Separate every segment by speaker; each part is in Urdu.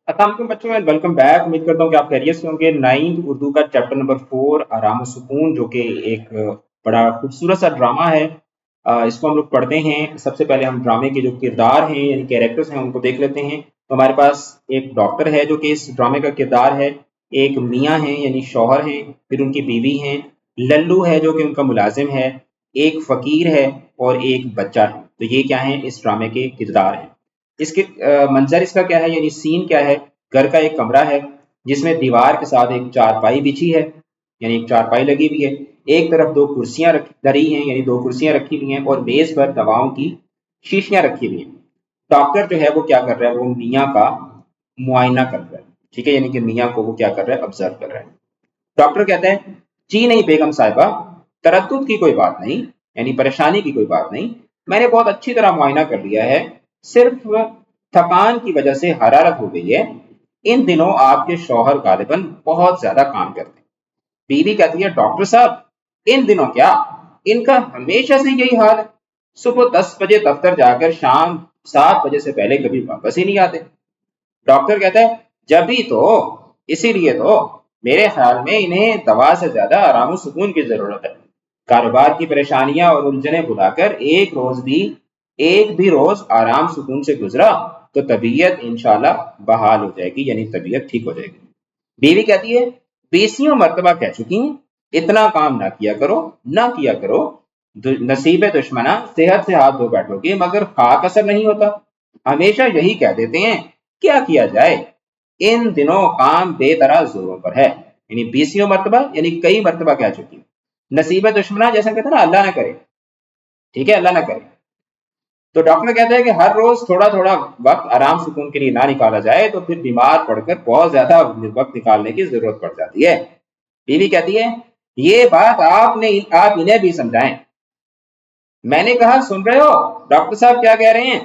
Speaker 1: السلام علیکم بچوں، اینڈ ویلکم بیک. امید کرتا ہوں کہ آپ خیریت سے ہوں گے. 9th اردو کا چیپٹر نمبر 4 آرام و سکون، جو کہ ایک بڑا خوبصورت سا ڈرامہ ہے. اس کو ہم لوگ پڑھتے ہیں. سب سے پہلے ہم ڈرامے کے جو کردار ہیں یعنی کیریکٹرز ہیں ان کو دیکھ لیتے ہیں. تو ہمارے پاس ایک ڈاکٹر ہے جو کہ اس ڈرامے کا کردار ہے. ایک میاں ہیں یعنی شوہر ہیں، پھر ان کی بیوی ہیں. للو ہے جو کہ ان کا ملازم ہے. ایک فقیر ہے اور ایک بچہ ہے. تو یہ کیا ہیں؟ اس ڈرامے کے کردار ہیں. اس کے منظر اس کا کیا ہے یعنی سین کیا ہے؟ گھر کا ایک کمرہ ہے جس میں دیوار کے ساتھ ایک چارپائی بچھی ہے، یعنی ایک چارپائی لگی ہوئی ہے. ایک طرف دو کرسیاں دھری ہیں، یعنی دو کرسیاں رکھی ہوئی ہیں، اور میز پر دواؤں کی شیشیاں رکھی ہوئی ہیں. ڈاکٹر جو ہے وہ کیا کر رہا ہے؟ وہ میاں کا معائنہ کر رہا ہے. ٹھیک ہے، یعنی کہ میاں کو وہ کیا کر رہا ہے؟ آبزرو کر رہا ہے. ڈاکٹر کہتا ہے جی نہیں بیگم صاحبہ، تردد کی کوئی بات نہیں، یعنی پریشانی کی کوئی بات نہیں. میں نے بہت اچھی طرح معائنہ کر لیا ہے، صرف تھکان کی وجہ سے حرارت ہو گئی ہے. ان دنوں آپ کے شوہر غالباً بہت زیادہ کام کرتے ہیں. بیوی کہتی ہے ڈاکٹر صاحب ان دنوں کیا، ان کا ہمیشہ سے یہی حال ہے. صبح 10 بجے دفتر جا کر شام 7 بجے سے پہلے کبھی واپس ہی نہیں آتے. ڈاکٹر کہتا ہے جبھی تو، اسی لیے تو میرے خیال میں انہیں دوا سے زیادہ آرام و سکون کی ضرورت ہے. کاروبار کی پریشانیاں اور الجھنیں بھلا کر ایک بھی روز آرام سکون سے گزرا تو طبیعت انشاءاللہ بحال ہو جائے گی، یعنی طبیعت ٹھیک ہو جائے گی. بیوی کہتی ہے بیسیوں مرتبہ کہہ چکی ہیں اتنا کام نہ کیا کرو، نہ کیا کرو. نصیب دشمنا صحت سے ہاتھ دھو بیٹھو گے مگر خاک اثر نہیں ہوتا. ہمیشہ یہی کہہ دیتے ہیں، کیا کیا جائے؟ ان دنوں کام بے طرح زوروں پر ہے. یعنی بیسیوں مرتبہ یعنی کئی مرتبہ کہہ چکی ہیں. نصیب دشمنا جیسا کہتے ہیں نا، اللہ نہ کرے. ٹھیک ہے، اللہ نہ کرے. تو ڈاکٹر کہتا ہے کہ ہر روز تھوڑا تھوڑا وقت آرام سکون کے لیے نہ نکالا جائے تو پھر بیمار پڑ کر بہت زیادہ وقت نکالنے کی ضرورت پڑ جاتی ہے. بیوی کہتی ہے یہ بات آپ انہیں بھی سمجھائیں. میں نے کہا سن رہے ہو ڈاکٹر صاحب کیا کہہ رہے ہیں؟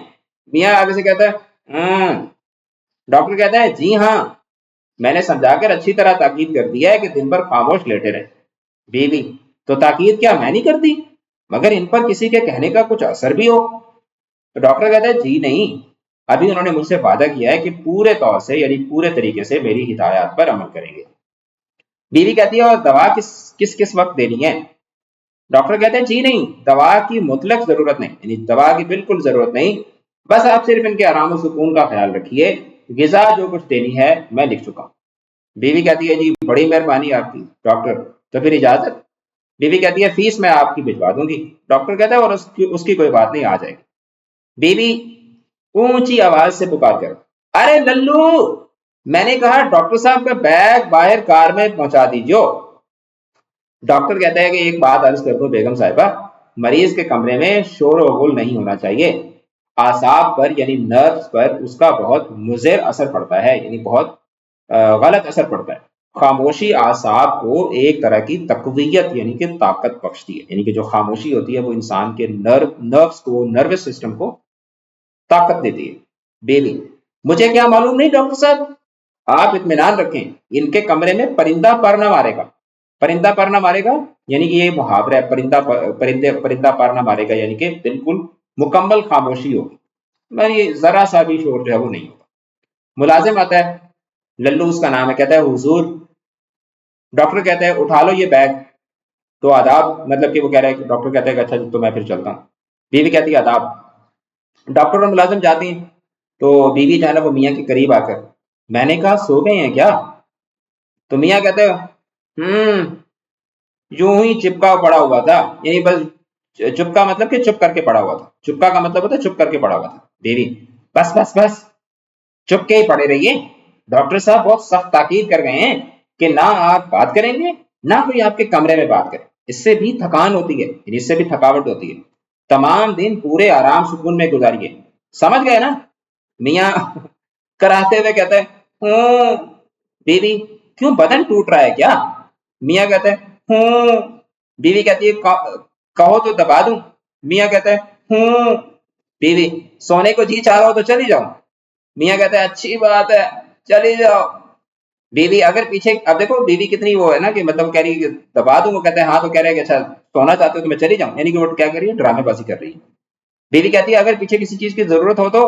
Speaker 1: میاں آگے سے کہتا ہے ڈاکٹر کہتا ہے جی ہاں، میں نے سمجھا کر اچھی طرح تاکید کر دیا ہے کہ دن بھر خاموش لیٹے رہے. بیوی تو تاکید کیا میں نہیں کرتی، مگر ان پر کسی کے کہنے کا کچھ اثر بھی ہو. تو ڈاکٹر کہتا ہے جی نہیں، ابھی انہوں نے مجھ سے وعدہ کیا ہے کہ پورے طور سے یعنی پورے طریقے سے میری ہدایات پر عمل کریں گے. بیوی کہتی ہے اور دوا کس وقت دینی ہے؟ ڈاکٹر کہتے ہیں جی نہیں، دوا کی مطلق ضرورت نہیں، یعنی دوا کی بالکل ضرورت نہیں، بس آپ صرف ان کے آرام و سکون کا خیال رکھیے. غذا جو کچھ دینی ہے میں لکھ چکا ہوں. بیوی کہتی ہے جی بڑی مہربانی آپ کی ڈاکٹر، تو پھر اجازت. بیوی کہتی ہے فیس میں آپ کی بھجوا دوں گی. ڈاکٹر کہتا ہے اور اس کی کوئی بات نہیں، آ جائے گی. بیوی اونچی آواز سے پکار کر ارے للو، میں نے کہا ڈاکٹر صاحب کا بیگ باہر کار میں پہنچا دیجیے. ڈاکٹر کہتا ہے کہ ایک بات عرض کر دو بیگم صاحبہ، مریض کے کمرے میں شور و غل نہیں ہونا چاہیے. اعصاب پر یعنی نروز پر اس کا بہت مضر اثر پڑتا ہے، یعنی بہت غلط اثر پڑتا ہے. خاموشی اعصاب کو ایک طرح کی تقویت یعنی کہ طاقت بخشتی ہے. یعنی کہ جو خاموشی ہوتی ہے وہ انسان کے نروز کو، نروس سسٹم کو طاقت دیتی ہے. بیوی مجھے کیا معلوم نہیں ڈاکٹر صاحب، آپ اطمینان رکھیں ان کے کمرے میں پرندہ پر نہ مارے گا. پرندہ پر نہ مارے گا یعنی کہ یہ محاورہ ہے، پرندہ پر نہ مارے گا یعنی کہ بالکل مکمل خاموشی ہوگی، یعنی ذرا سا بھی شور جو ہے وہ نہیں ہوگا. ملازم آتا ہے، للو اس کا نام ہے، کہتا ہے حضور. ڈاکٹر کہتا ہے اٹھا لو یہ بیگ. تو آداب، مطلب کہ وہ کہہ رہا ہے کہ ڈاکٹر کہتا ہے کہ اچھا تو میں پھر چلتا ہوں. بیوی کہتی ہے آداب. ڈاکٹر اور ملازم جاتے ہیں تو بیوی جو ہے نا وہ میاں کے قریب آ کر میں نے کہا سو گئے ہیں کیا؟ تو میاں کہتے ہیں یوں ہی چپکا پڑا ہوا تھا، یعنی بس چپکا مطلب کہ چپ کر کے پڑا ہوا تھا. چپکا کا مطلب ہوتا ہے چپ کر کے پڑا ہوا تھا. بیوی بس بس بس، چپ کے ہی پڑے رہیے. ڈاکٹر صاحب بہت سخت تاکید کر گئے ہیں کہ نہ آپ بات کریں گے نہ کوئی آپ کے کمرے میں بات کرے. اس سے بھی تھکان ہوتی ہے، یعنی اس سے بھی تھکاوٹ ہوتی ہے. تمام دن پورے آرام سکون میں گزاریے. سمجھ گئے نا؟ میاں کراتے ہوئے کہتے ہیں ہوں. بیوی کیوں بدن ٹوٹ رہا ہے کیا؟ میاں کہتے ہیں ہوں. بیوی کہتی ہے کہو تو دبا دوں. میاں کہتا ہے ہوں. بیوی سونے کو جی چاہ رہا ہو تو چلی جاؤ. میاں کہتا ہے اچھی بات ہے چلی جاؤ. بیوی اگر پیچھے، اب دیکھو بیوی کتنی وہ ہے نا کہ مطلب کہہ رہی ہے کہ دبا دوں، وہ کہتے ہیں ہاں تو کہہ رہے ہیں کہ اچھا سونا چاہتے ہو تو میں چلی جاؤں، یعنی کہ وہ کیا کر رہی ہے؟ ڈرامے بازی کر رہی ہے. بیوی کہتی ہے اگر پیچھے کسی چیز کی ضرورت ہو تو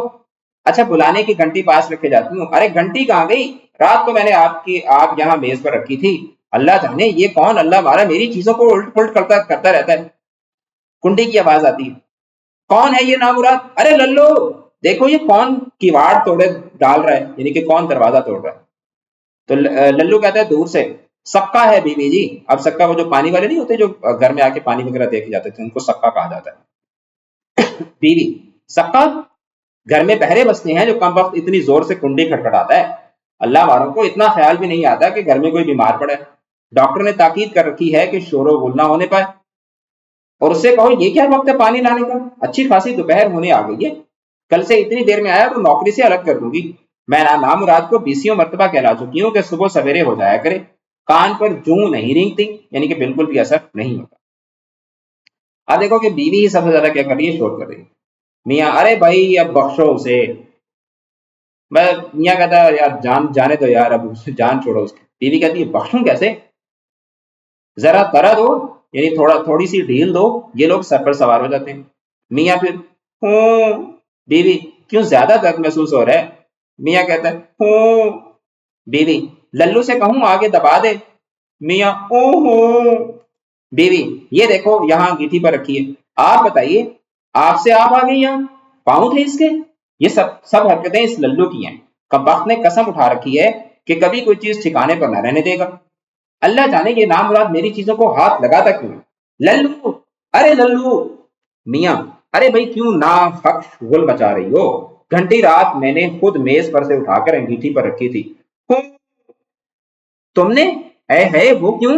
Speaker 1: اچھا بلانے کی گھنٹی پاس رکھے جاتی ہوں. ارے گھنٹی کہاں گئی؟ رات کو میں نے آپ یہاں میز پر رکھی تھی. اللہ جانے یہ کون اللہ مارا میری چیزوں کو الٹ پلٹ کرتا رہتا ہے. کنڈی کی آواز آتی ہے. کون ہے یہ نامراد؟ ارے للو دیکھو یہ کون کیواڑ توڑے ڈال رہا ہے، یعنی کہ کون دروازہ توڑ رہا ہے. تو للو کہتا ہے دور سے سکا ہے بیوی جی. اب سکا وہ جو پانی والے نہیں ہوتے جو گھر میں آ کے پانی وغیرہ دے کے جاتے تھے، ان کو سکا کہا جاتا ہے. بیوی سکا گھر میں پہرے بستے ہیں جو کم وقت اتنی زور سے کنڈی کھٹکھٹاتا ہے. اللہ والوں کو اتنا خیال بھی نہیں آتا کہ گھر میں کوئی بیمار پڑے. ڈاکٹر نے تاکید کر رکھی ہے کہ شور و غل نہ ہونے پائے. اور اس سے کہو یہ کیا وقت ہے پانی لانے کا، اچھی خاصی دوپہر ہونے آ گئی ہے، کل سے اتنی دیر میں آیا تو نوکری سے الگ کر دوں گی. میں نامراد کو بیسیوں مرتبہ کہلا چکی ہوں کہ صبح سویرے ہو جایا کرے. کان پر جوں نہیں رینگتی، یعنی کہ بالکل بھی اثر نہیں ہوتا. اب دیکھو کہ بیوی ہی سب سے زیادہ کیا کر رہی ہے، شور کر رہی ہے. میاں ارے بھائی اب بخشو اسے. میں میاں کہتا ہے یار جانے دو یار، اب جان چھوڑو اس کی. بیوی کہتی ہے بخشوں کیسے؟ ذرا ترا دو، یعنی تھوڑی سی ڈھیل دو، یہ لوگ سر پر سوار ہو جاتے ہیں. میاں پھر ہوں. بیوی کیوں زیادہ درد محسوس ہو رہا ہے؟ میاں کہتا ہے ہوں. بیوی للو سے کہوں آگے دبا دے؟ میاں او ہوں. بیوی یہ دیکھو یہاں انگیٹھی پر رکھی ہے، آپ بتائیے آپ سے آپ آ گئی یہاں، پاؤں تھے اس کے؟ یہ سب حرکتیں اس للو کی ہیں. کبخت نے قسم اٹھا رکھی ہے کہ کبھی کوئی چیز ٹھکانے پر نہ رہنے دے گا. اللہ جانے یہ نام مراد میری چیزوں کو ہاتھ لگاتا کیوں؟ للو ارے للو. میاں ارے بھائی کیوں نہ حق شغل بچا رہی ہو؟ گھنٹی رات میں نے خود میز پر سے اٹھا کر انگیٹھی پر رکھی تھی. تم نے؟ اے ہے وہ کیوں؟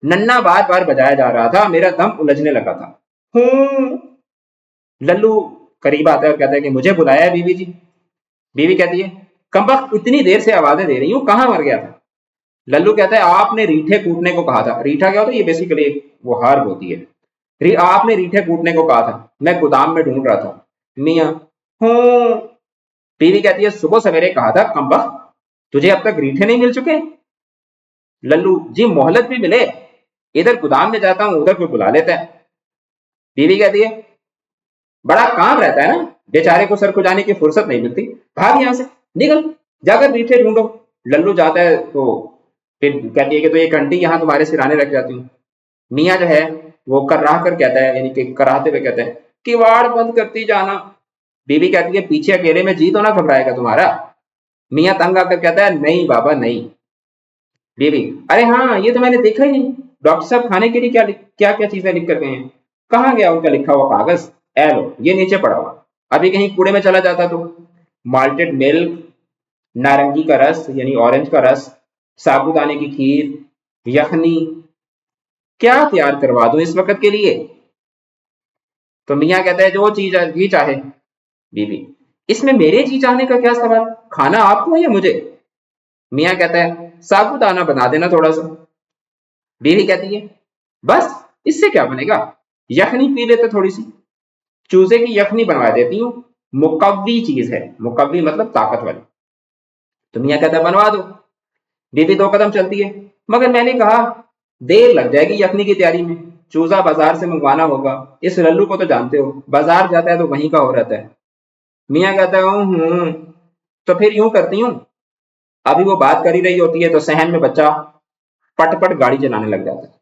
Speaker 1: ننا بار بار بجایا جا رہا تھا، میرا دم الجھنے لگا تھا. للو قریب آتا ہے اور کہتا ہے کہ مجھے بلایا ہے بیوی جی. بیوی کہتی ہے کمبخت اتنی دیر سے آوازیں دے رہی ہوں، کہاں مر گیا تھا؟ للو کہتا ہے آپ نے ریٹھے کوٹنے کو کہا تھا. ریٹھا کیا ہوتا ہے؟ یہ بیسیکلی وہ ہار ہوتی ہے. آپ نے ریٹھے کوٹنے کو کہا تھا، میں گودام میں ڈھونڈ رہا تھا. میاں ہوں. بیوی کہتی ہے صبح سویرے کہا تھا کمبخت، تجھے اب تک ریٹھے نہیں مل چکے؟ للو جی مہلت بھی ملے، ادھر گودام میں جاتا ہوں ادھر کوئی بلا لیتا ہے. بیوی کہتی ہے بڑا کام رہتا ہے نا، بیچارے کو سر کو جانے کی فرصت نہیں ملتی، بھاگ یہاں سے، نکل جا کر ریٹھے ڈھونڈو. للو جاتا ہے تو پھر کہتی ہے کہ تو یہ کنٹی یہاں تمہارے سرانے رکھ جاتی ہوں. میاں جو ہے وہ کراہ کر کہتا ہے، یعنی کہ کراہتے ہوئے کہتا ہے کیواڑ بند کرتی جانا. بیوی کہتی ہے پیچھے اکیلے میں جی تو نہ گھبرائے گا تمہارا؟ میاں تنگ آ کر کہتا ہے نہیں بابا نہیں. بیوی ارے ہاں یہ تو میں نے دیکھا ہی نہیں، ڈاکٹر صاحب کھانے کے لیے کیا کیا چیزیں لکھ کر گئے ہیں؟ کہاں گیا ان کا لکھا ہوا کاغذ؟ اے لو یہ نیچے پڑا ہوا، ابھی کہیں کوڑے میں چلا جاتا تو. مالٹڈ ملک، نارنگی کا رس یعنی اورنج کا رس، سابودانے کی کھیر، یخنی، کیا تیار کروا دوں اس وقت کے لیے؟ تو میاں کہتا ہے جو چیز جی چاہے. بیوی اس میں میرے جی چاہنے کا کیا سوال، کھانا آپ کو ہے یا مجھے؟ میاں کہتا ہے سابودانہ بنا دینا تھوڑا سا. بیوی کہتی ہے بس اس سے کیا بنے گا، یخنی پی لیتے تھوڑی سی، چوزے کی یخنی بنوا دیتی ہوں، مقوی چیز ہے، مقوی مطلب طاقت والی. تو میاں کہتا ہے بنوا دو. بیوی دو قدم چلتی ہے مگر میں نے کہا دیر لگ جائے گی یخنی کی تیاری میں، چوزا بازار سے منگوانا ہوگا، اس للو کو تو جانتے ہو بازار جاتا ہے تو وہیں کا ہو رہتا ہے. میاں کہتا ہے ہوں. تو پھر یوں کرتی ہوں. ابھی وہ بات کر ہی رہی ہوتی ہے تو صحن میں بچہ پٹ پٹ گاڑی چلانے لگ جاتا ہے.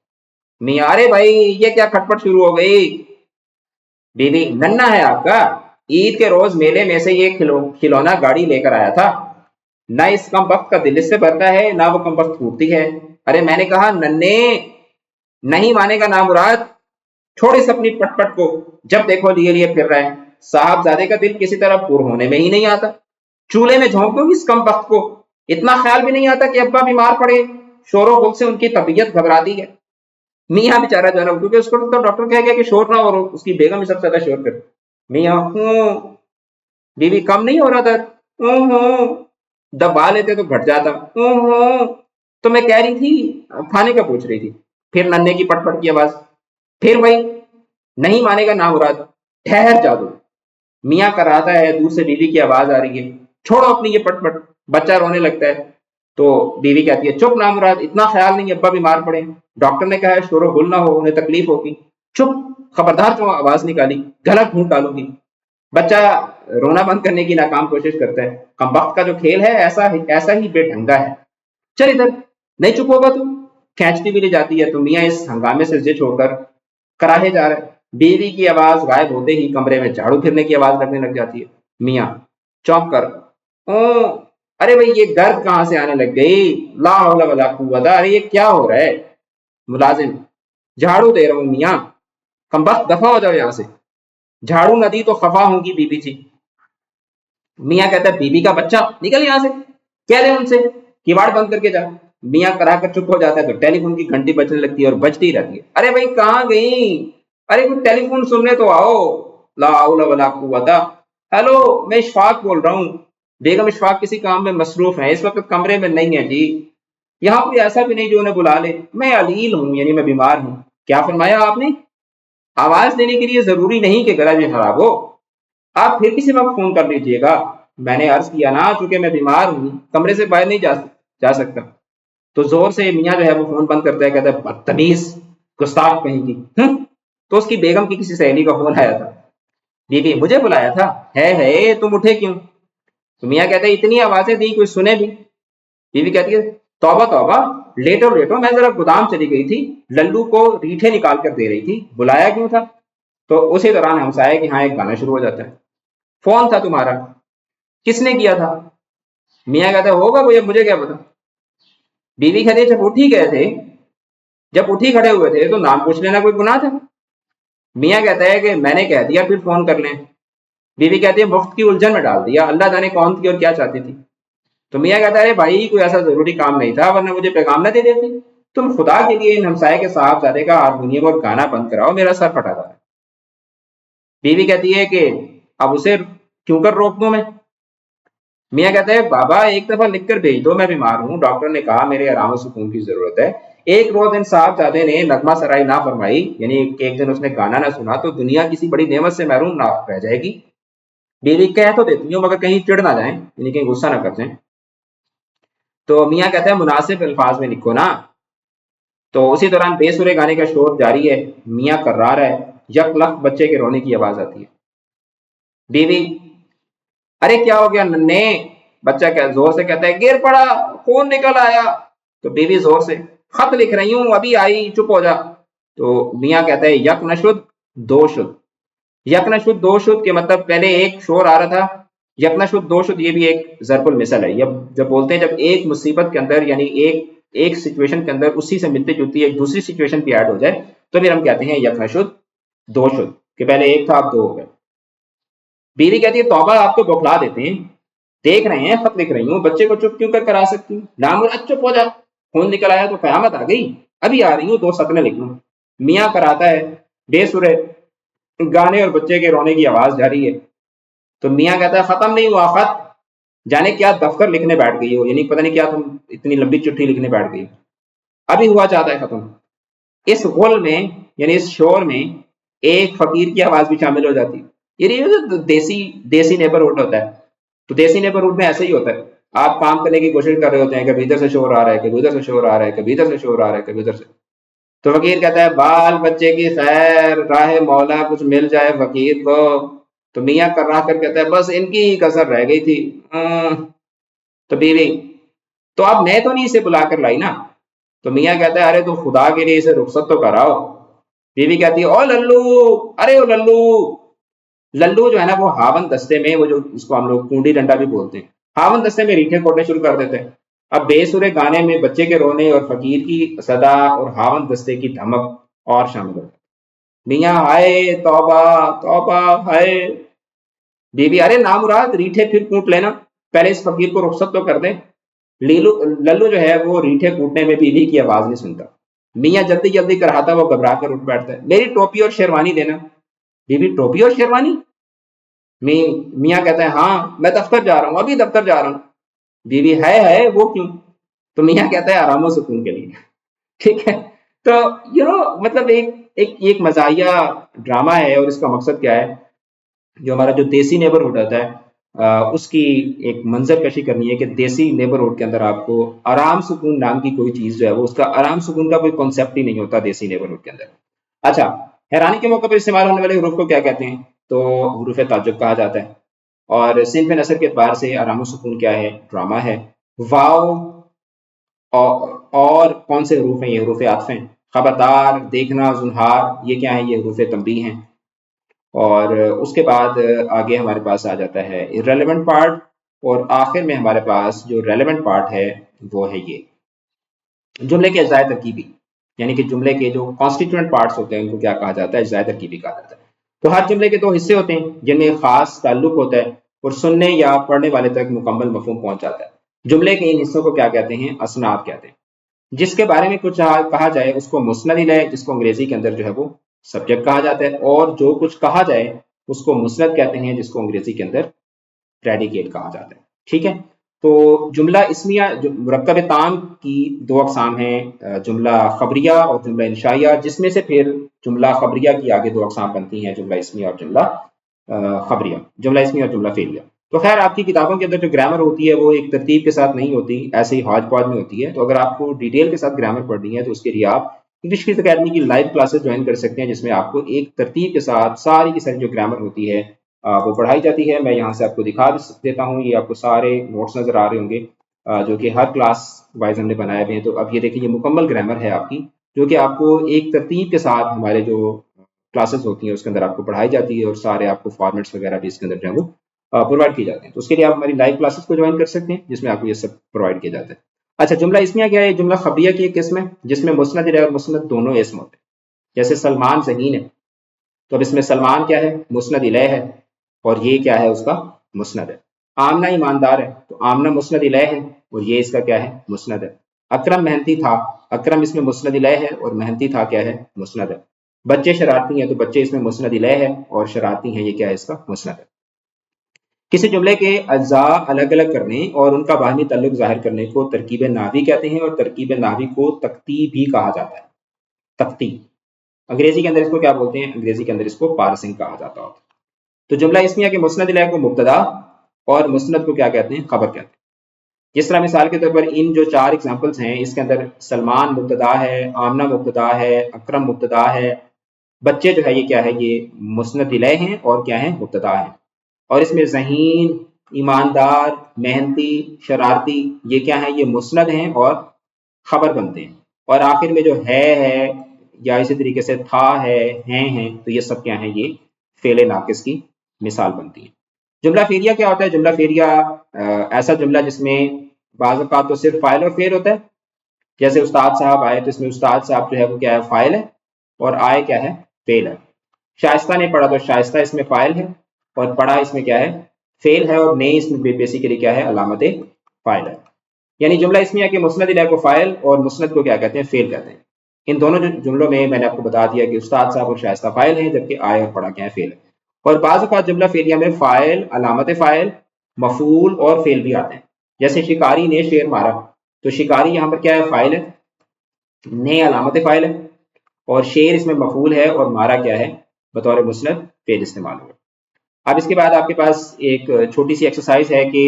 Speaker 1: میاں ارے بھائی یہ کیا کھٹپٹ شروع ہو گئی؟ بیوی ننا ہے آپ کا، عید کے روز میلے میں سے یہ کھلونا گاڑی لے کر آیا تھا، نہ اس کم وقت کا دل اس سے بھرتا ہے نہ وہ کم وقت پھوٹتی ہے. ارے میں نے کہا ننے. نہیں مانے گا نامراد، چھوڑ اس اپنی پٹ پٹ کو، جب دیکھو لیے لیے پھر رہے ہیں. صاحب زادے کا دل کسی طرح پور ہونے میں ہی نہیں آتا، چولہے میں جھونک دو اس کم وقت کو، اتنا خیال بھی نہیں آتا کہ ابا بیمار پڑے، شور و غل سے ان کی طبیعت گھبراتی ہے. میاں بیچارہ جو ہے نا، کیونکہ اس کو تو ڈاکٹر کہہ گیا کہ شور نہ ہو، اس کی بیگم ہی سب سے زیادہ شور کر. میاں ہوں. بیوی کم نہیں ہو رہا تھا؟ ہوں. دبا لیتے تو گھٹ جاتا. ہوں. تو میں کہہ رہی تھی کھانے کا پوچھ رہی تھی. پھر ننے کی پٹ پٹ کی آواز، پھر وہی نہیں مانے گا نامراد، ٹھہر جا دو. میاں کراتا ہے، دور سے بیوی کی آواز آ رہی ہے چھوڑو اپنی یہ پٹ پٹ. بچہ رونے لگتا ہے تو بیوی کہتی ہے چپ نامراد، اتنا خیال نہیں ابا بیمار پڑے، ڈاکٹر نے کہا ہے شور و غل نہ ہو، انہیں تکلیف ہوگی. چپ، خبردار تم آواز نکالی گلا گھونٹ ڈالو گی. بچہ رونا بند کرنے کی ناکام کوشش کرتا ہے. کم وقت کا جو کھیل ہے ایسا ہی بے ڈھنگا ہے. چل ادھر، نہیں چپ ہوگا تو. کھینچتی بھی لے جاتی ہے تو میاں اس ہنگامے سے زج ہو کر کراہے جا رہا ہے. بیوی کی آواز غائب ہوتے ہی کمرے میں جھاڑو پھرنے کی آواز لگنے لگ جاتی ہے. میاں چونک کر، او ارے بھائی یہ گرد کہاں سے آنے لگ گئی، لا حول ولا قوت، ارے یہ کیا ہو رہا ہے. ملازم، جھاڑو دے رہا ہوں میاں. کم وقت دفع ہو جاؤ یہاں سے. جھاڑو نہ دی تو خفا ہوں گی بیوی جی. میاں کہتا ہے بیوی کا بچہ نکل یہاں سے، کہہ دے ان سے کیواڑ بند کر کے جا. میاں کرا کر چپ ہو جاتا ہے تو ٹیلی فون کی گھنٹی بجنے لگتی ہے اور بجتی رہتی ہے. ارے بھائی کہاں گئی، ارے کوئی ٹیلی فون سننے تو آؤ. لا حول ولا قوت. ہیلو میں اشفاق بول رہا ہوں. بیگم اشفاق کسی کام میں مصروف ہیں، اس وقت کمرے میں نہیں ہے جی. یہاں کوئی ایسا بھی نہیں جو انہیں بلا لے. میں علیل ہوں، یعنی میں بیمار ہوں. کیا فرمایا آپ نے؟ آواز دینے کے لیے ضروری نہیں کہ گلا بھی خراب ہو، آپ پھر کسی وقت فون کر لیجیے گا. میں نے عرض کیا نا، چونکہ میں بیمار ہوں کمرے سے باہر نہیں جا سکتا. تو زور سے میاں جو ہے وہ فون بند کرتا ہے، کہتا ہے بدتمیز، گستاخ کہیں گی. تو اس کی بیگم کی کسی سہیلی کا فون آیا تھا. بیوی، مجھے بلایا تھا؟ ہے تم اٹھے کیوں؟ تو میاں کہتے ہیں اتنی آوازیں دی کوئی سنے بھی. بیوی کہتی ہے توبہ توبہ، لیٹو لیٹو، میں ذرا گودام چلی گئی تھی، للو کو ریٹھے نکال کر دے رہی تھی، بلایا کیوں تھا؟ تو اسی دوران ہمسائے کہ ہاں ایک گانا شروع ہو جاتا ہے. فون تھا تمہارا، کس نے کیا تھا؟ میاں کہتا ہے ہوگا کوئی، اب مجھے کیا پتا. بیوی کہتی ہے جب اٹھی کھڑے ہوئے تھے تو نام پوچھ لینا کوئی گناہ تھا؟ میاں کہتا ہے کہ میں نے کہہ دیا پھر فون کر لیں. بیوی کہتی ہے وقت کی الجھن میں ڈال دیا، اللہ جانے کون تھی اور کیا چاہتی تھی. تو میاں کہتا ہے بھائی کوئی ایسا ضروری کام نہیں تھا ورنہ مجھے پیغام نہ دے دیتی. تم خدا کے لیے ان ہمسائے کے صاحب زادے کا ہارمونیم اور گانا بند کراؤ، میرا سر پھٹا تھا. بیوی کہتی ہے کہ اب اسے کیوں کر روک دوں میں؟ میاں کہتے ہیں بابا ایک دفعہ لکھ کر بھیج دو، میں بیمار ہوں، ڈاکٹر نے کہا میرے آرام و سکون کی ضرورت ہے. ایک روز ان صاحب زادے نے نغمہ سرائی نہ فرمائی، یعنی ایک دن اس نے گانا نہ سنا تو دنیا کسی بڑی نعمت سے محروم نہ رہ جائے گی. بیوی کہہ تو دیتی ہوں مگر کہیں چڑ نہ جائیں، یعنی کہیں غصہ نہ کر جائیں. تو میاں کہتے ہیں مناسب الفاظ میں لکھو نا. تو اسی دوران بے سرے گانے کا شور جاری ہے. میاں کرار ہے، یک لخت بچے کے رونے کی آواز آتی ہے. بیوی، ارے کیا ہو گیا ننے؟ بچہ کیا زور سے کہتا ہے گر پڑا، خون نکل آیا. تو بیوی زور سے خط لکھ رہی ہوں ابھی آئی، چپ ہو جا. تو میاں کہتا ہے یک نشد دو شد. یک نشد دو شد کے مطلب پہلے ایک شور آ رہا تھا، یک نشد دو شد یہ بھی ایک ضرب المثل ہے. جب بولتے ہیں جب ایک مصیبت کے اندر یعنی ایک سچویشن کے اندر اسی سے ملتی جلتی ایک دوسری سچویشن بھی ایڈ ہو جائے تو پھر ہم کہتے ہیں یک نشد دو شد، کہ پہلے ایک تھا اب دو ہو گئے. بیوی کہتی ہے توبہ آپ کو بخلا دیتے ہیں، دیکھ رہے ہیں خط لکھ رہی ہوں، بچے کو چپ کیوں کر کرا سکتی ہوں؟ نام چپ ہو جا، خون نکل آیا تو قیامت آ گئی، ابھی آ رہی ہوں دو سطریں لکھ لوں. میاں کراتا ہے بے سرے گانے اور بچے کے رونے کی آواز جاری ہے. تو میاں کہتا ہے ختم نہیں ہوا خط، جانے کیا دفتر لکھنے بیٹھ گئی ہو، یعنی پتہ نہیں کیا تم اتنی لمبی چٹھی لکھنے بیٹھ گئی، ابھی ہوا چاہتا ہے ختم. اس غل میں یعنی اس شور میں ایک فقیر کی آواز بھی شامل ہو جاتی ہے. یعنی دیسی نیبرہڈ ہوتا ہے، تو دیسی نیبرہڈ میں ایسے ہی ہوتا ہے. آپ کام کرنے کی کوشش کر رہے ہوتے ہیں، کبھی ادھر سے شور آ رہا ہے، کبھی ادھر سے شور آ رہا ہے، کبھی ادھر سے شور آ رہا ہے، کبھی ادھر سے. تو فقیر کہتا ہے بال بچے کی خیر، راہ مولا کچھ مل جائے فقیر کو. تو میاں کر رہا کر کہتا ہے بس ان کی ہی کسر رہ گئی تھی. تو بیوی، تو اب میں تو نہیں اسے بلا کر لائی نا. تو میاں کہتا ہے ارے تو خدا کے لیے اسے رخصت تو کراؤ. بیوی کہتی ہے او للو، ارے او للو. للو جو ہے نا وہ ہاون دستے میں، وہ جو اس کو ہم لوگ کنڈی ڈنڈا بھی بولتے ہیں، ہاون دستے میں ریٹھے کوٹنے شروع کر دیتے ہیں. اب بے سورے گانے میں بچے کے رونے اور فقیر کی صدا اور ہاون دستے کی دھمک اور شامل ہوتا ہے. میاں ہائے توبہ توبہ ہائے. بیوی ارے نامراد ریٹھے پھر کوٹ لینا، پہلے اس فقیر کو رخصت تو کر دیں. للو جو ہے وہ ریٹھے کوٹنے میں بیوی کی آواز نہیں سنتا. میاں جلدی جلدی کراتا وہ گھبرا کر اٹھ بیٹھتا ہے. میری ٹوپی اور شیروانی دینا. بیوی ٹوپی اور شیروانی؟ میاں کہتا ہے ہاں میں دفتر جا رہا ہوں، ابھی دفتر جا رہا ہوں. بیوی ہے وہ کیوں؟ تو میاں کہتا ہے آرام و سکون کے لیے. ٹھیک ہے. تو مطلب ایک مزاحیہ ڈرامہ ہے، اور اس کا مقصد کیا ہے، جو ہمارا جو دیسی نیبرہڈ ہوتا ہے اس کی ایک منظر کشی کرنی ہے کہ دیسی نیبرہڈ کے اندر آپ کو آرام سکون نام کی کوئی چیز جو ہے وہ، اس کا آرام سکون کا کوئی کانسیپٹ ہی نہیں ہوتا دیسی نیبرہڈ کے اندر. اچھا، حیرانی کے موقع پر استعمال ہونے والے حروف کو کیا کہتے ہیں؟ تو حروف تعجب کہا جاتا ہے. اور صنف نثر کے اعتبار سے آرام و سکون کیا ہے؟ ڈرامہ ہے. واو اور کون سے حروف ہیں؟ یہ حروف عطف ہیں. خبردار، دیکھنا، زنہار، یہ کیا ہیں؟ یہ حروف تنبیہ ہیں. اور اس کے بعد آگے ہمارے پاس آ جاتا ہے irrelevant پارٹ، اور آخر میں ہمارے پاس جو ریلیونٹ پارٹ ہے وہ ہے یہ جملے کے اجزائے ترکیبی، یعنی کہ جملے کے جو کانسٹیٹوئنٹ پارٹس ہوتے ہیں ان کو کیا کہا جاتا ہے؟ اجزائے ترکیبی کہا جاتا ہے. تو ہر جملے کے دو حصے ہوتے ہیں جن میں خاص تعلق ہوتا ہے اور سننے یا پڑھنے والے تک مکمل مفہوم پہنچ جاتا ہے. جملے کے ان حصوں کو کیا کہتے ہیں؟ اسناد کہتے ہیں. جس کے بارے میں کچھ کہا جائے اس کو مسند الیہ، جس کو انگریزی کے اندر جو ہے وہ سبجیکٹ کہا جاتا ہے، اور جو کچھ کہا جائے اس کو مسند کہتے ہیں، جس کو انگریزی کے اندر پریڈیکیٹ کہا جاتا ہے. ٹھیک ہے. تو جملہ اسمیہ مرکب تام کی دو اقسام ہیں، جملہ خبریہ اور جملہ انشائیہ، جس میں سے پھر جملہ خبریہ کی آگے دو اقسام بنتی ہیں، جملہ اسمیہ اور جملہ خبریہ، جملہ اسمیہ اور جملہ فعلیہ. تو خیر آپ کی کتابوں کے اندر جو گرامر ہوتی ہے وہ ایک ترتیب کے ساتھ نہیں ہوتی، ایسے ہی ہاج پاج میں ہوتی ہے. تو اگر آپ کو ڈیٹیل کے ساتھ گرامر پڑھنی ہے تو اس کے لیے آپ انگلش کیس اکیڈمی کی لائیو کلاسز جوائن کر سکتے ہیں، جس میں آپ کو ایک ترتیب کے ساتھ ساری کی ساری جو گرامر ہوتی ہے وہ پڑھائی جاتی ہے. میں یہاں سے آپ کو دکھا دیتا ہوں، یہ آپ کو سارے نوٹس نظر آ رہے ہوں گے جو کہ ہر کلاس وائز ہم نے بنائے ہوئے ہیں. تو اب یہ دیکھیں یہ مکمل گرامر ہے آپ کی، جو کہ آپ کو ایک ترتیب کے ساتھ ہمارے جو کلاسز ہوتی ہیں اس کے اندر آپ کو پڑھائی جاتی ہے، اور سارے آپ کو فارمیٹس وغیرہ بھی اس کے اندر جو ہے وہ پرووائڈ کیے جاتے ہیں. تو اس کے لیے آپ ہماری لائیو کلاسز کو جوائن کر سکتے ہیں، جس میں آپ کو یہ سب پرووائڈ کیا جاتا ہے. اچھا، جملہ اسمیہ کیا ہے؟ جملہ خبریہ کی ایک قسم ہے جس میں مسند الیہ اور مسند دونوں اسم ہوتے ہیں. جیسے سلمان ذہین ہے، تو اب اس میں سلمان کیا ہے؟ مسند الیہ ہے، اور یہ کیا ہے؟ اس کا مسند ہے. آمنہ ایماندار ہے، تو آمنہ مسند الیہ ہے، اور یہ اس کا کیا ہے؟ مسند ہے. اکرم محنتی تھا، اکرم اس میں مسند الیہ ہے، اور محنتی تھا کیا ہے؟ مسند ہے. بچے شرارتی ہیں، تو بچے اس میں مسند الیہ ہے، اور شرارتی ہیں یہ کیا ہے؟ اس کا مسند ہے. کسی جملے کے اجزاء الگ الگ کرنے اور ان کا باہمی تعلق ظاہر کرنے کو ترکیب نحوی کہتے ہیں، اور ترکیب نحوی کو تختی بھی کہا جاتا ہے. تختی انگریزی کے اندر اس کو کیا بولتے ہیں؟ انگریزی کے اندر اس کو پارسنگ کہا جاتا ہے. تو جملہ اسمیہ کے مسند الیہ کو مبتدا اور مسند کو کیا کہتے ہیں؟ خبر کہتے ہیں. جس طرح مثال کے طور پر ان جو چار ایگزامپلس ہیں اس کے اندر سلمان مبتدا ہے، آمنہ مبتدا ہے، اکرم مبتدا ہے، بچے جو ہے یہ کیا ہے؟ یہ مسند الیہ ہیں اور کیا ہیں؟ مبتدا ہیں. اور اس میں ذہین، ایماندار، محنتی، شرارتی، یہ کیا ہیں؟ یہ مسند ہیں اور خبر بنتے ہیں. اور آخر میں جو ہے یا اسی طریقے سے تھا ہے، ہیں، تو یہ سب کیا ہیں؟ یہ فعل ناقص کی مثال بنتی ہیں. جملہ فعلیہ کیا ہوتا ہے؟ جملہ فعلیہ ایسا جملہ جس میں بعض اوقات تو صرف فاعل اور فعل ہوتا ہے. جیسے استاد صاحب آئے، تو اس میں استاد صاحب جو ہے وہ کیا ہے؟ فاعل ہے، اور آئے کیا ہے؟ فعل ہے. شائستہ نے پڑھا، تو شائستہ اس میں فاعل ہے، اور پڑھا اس میں کیا ہے؟ فعل ہے، اور نے اس میں بیسیکلی کیا ہے؟ علامت فاعل ہے. یعنی جملہ اسمیہ کے مسند الیہ کو فاعل اور مسند کو کیا کہتے ہیں؟ فعل کہتے ہیں. ان دونوں جملوں میں میں نے آپ کو بتا دیا کہ استاد صاحب اور شائستہ فاعل ہیں، جبکہ آئے اور پڑھا کیا ہے؟ فعل ہے. اور بعض اوقات جملہ فعلیہ میں فاعل، علامت فاعل، مفعول اور فعل بھی آتے ہیں. جیسے شکاری نے شیر مارا، تو شکاری یہاں پر کیا ہے؟ فاعل ہے، نے علامت فاعل ہے، اور شیر اس میں مفعول ہے، اور مارا کیا ہے؟ بطور مسند فعل استعمال ہوا. اب اس کے بعد آپ کے پاس ایک چھوٹی سی ایکسرسائز ہے کہ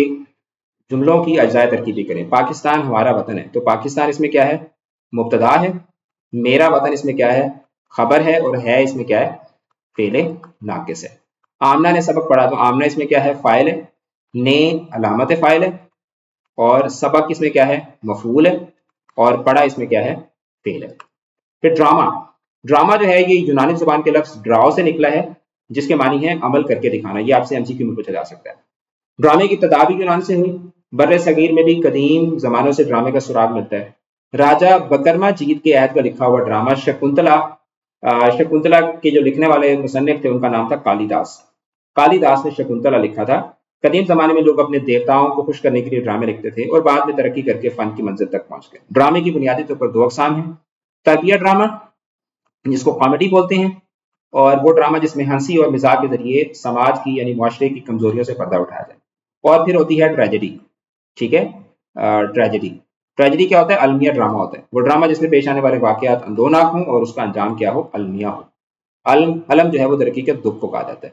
Speaker 1: جملوں کی اجزائے ترکیبی کریں. پاکستان ہمارا وطن ہے، تو پاکستان اس میں کیا ہے؟ مبتدا ہے. میرا وطن اس میں کیا ہے؟ خبر ہے، اور ہے اس میں کیا ہے؟ فعل ناقص ہے. آمنہ نے سبق پڑھا، تو آمنہ اس میں کیا ہے؟ فاعل ہے، نے علامت فاعل ہے، اور سبق اس میں کیا ہے؟ مفعول ہے، اور پڑھا اس میں کیا ہے؟ فعل ہے. پھر ڈرامہ. ڈرامہ جو ہے یہ یونانی زبان کے لفظ ڈراؤ سے نکلا ہے، جس کے معنی ہے عمل کر کے دکھانا. یہ آپ سے MCQ میں پوچھا جا سکتا ہے. ڈرامے کی ابتدا بھی یونان سے ہوئی. بر صغیر میں بھی قدیم زمانوں سے ڈرامے کا سراغ ملتا ہے. راجا بکرما جیت کے عہد کا لکھا ہوا ڈرامہ شکنتلا، شکنتلا کے جو لکھنے والے مصنف تھے ان کا نام تھا کالی داس. کالی داس نے شکنتلا لکھا تھا. قدیم زمانے میں لوگ اپنے دیوتاؤں کو خوش کرنے کے لیے ڈرامے لکھتے تھے، اور بعد میں ترقی کر کے فن کی منزل تک پہنچ گئے. ڈرامے کی بنیادی طور پر دو اقسام ہیں. تربیہ ڈرامہ، جس کو کامیڈی بولتے ہیں، اور وہ ڈرامہ جس میں ہنسی اور مزاح کے ذریعے سماج کی یعنی معاشرے کی کمزوریوں سے پردہ اٹھایا جائے. اور پھر ہوتی ہے ٹریجڈی. ٹھیک ہے. ٹریجڈی ٹریجڈی کیا ہوتا ہے؟ المیہ ڈرامہ ہوتا ہے. وہ ڈرامہ جس میں پیش آنے والے واقعات اندوناک ہوں اور اس کا انجام کیا ہو؟ المیہ ہو. علم جو ہے وہ درحقیقت دکھ کو کہا جاتا ہے.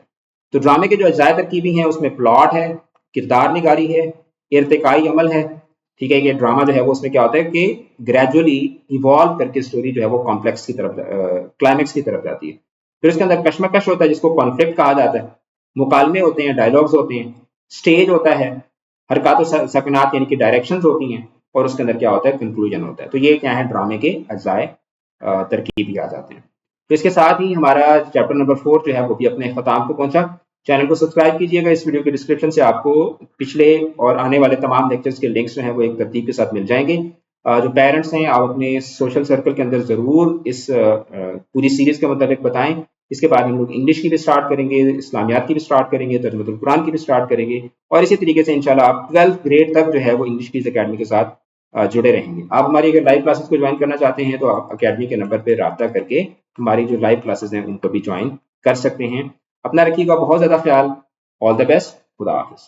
Speaker 1: تو ڈرامے کے جو اجزائے ترکیبی ہیں اس میں پلاٹ ہے، کردار نگاری ہے، ارتقائی عمل ہے. ٹھیک ہے. یہ ڈرامہ جو ہے وہ اس میں کیا ہوتا ہے کہ گریجولی ایوالو کر کے اسٹوری جو ہے وہ کمپلیکس کی طرف، کلائمیکس کی طرف جاتی ہے. پھر اس کے اندر کشمکش ہوتا ہے جس کو کانفلکٹ کہا جاتا ہے، مکالمے ہوتے ہیں، ڈائلاگز ہوتے ہیں، اسٹیج ہوتا ہے، حرکات و سکنات یعنی کہ ڈائریکشنز ہوتی ہیں، اور اس کے اندر کیا ہوتا ہے، کنکلوژن ہوتا ہے. تو یہ کیا ہے، ڈرامے کے اجزائے ترکیب بھی آ جاتے ہیں. تو اس کے ساتھ ہی ہمارا چیپٹر نمبر 4 جو ہے وہ بھی اپنے اختتام کو پہنچا. چینل کو سبسکرائب کیجیے گا. اس ویڈیو کے ڈسکرپشن سے آپ کو پچھلے اور آنے والے تمام لیکچرز کے لنکس جو ہیں وہ ایک ترتیب کے ساتھ مل جائیں گے. جو پیرنٹس ہیں آپ اپنے سوشل سرکل کے اندر ضرور اس پوری سیریز کے متعلق بتائیں. اس کے بعد ہم لوگ انگلش کی بھی اسٹارٹ کریں گے، اسلامیات کی بھی اسٹارٹ کریں گے، ترجمۃ القرآن کی بھی اسٹارٹ کریں گے، اور اسی طریقے سے انشاءاللہ آپ 12 گریڈ تک جو ہے وہ انگلش کیز اکیڈمی کے ساتھ جڑے رہیں گے. آپ ہماری اگر لائیو کلاسز کو جوائن کرنا چاہتے ہیں تو آپ اکیڈمی کے نمبر پہ رابطہ کر کے ہماری جو لائیو کلاسز ہیں ان کو بھی جوائن کر سکتے ہیں. اپنا رکھیے گا بہت زیادہ خیال. آل دا بیسٹ. خدا حافظ.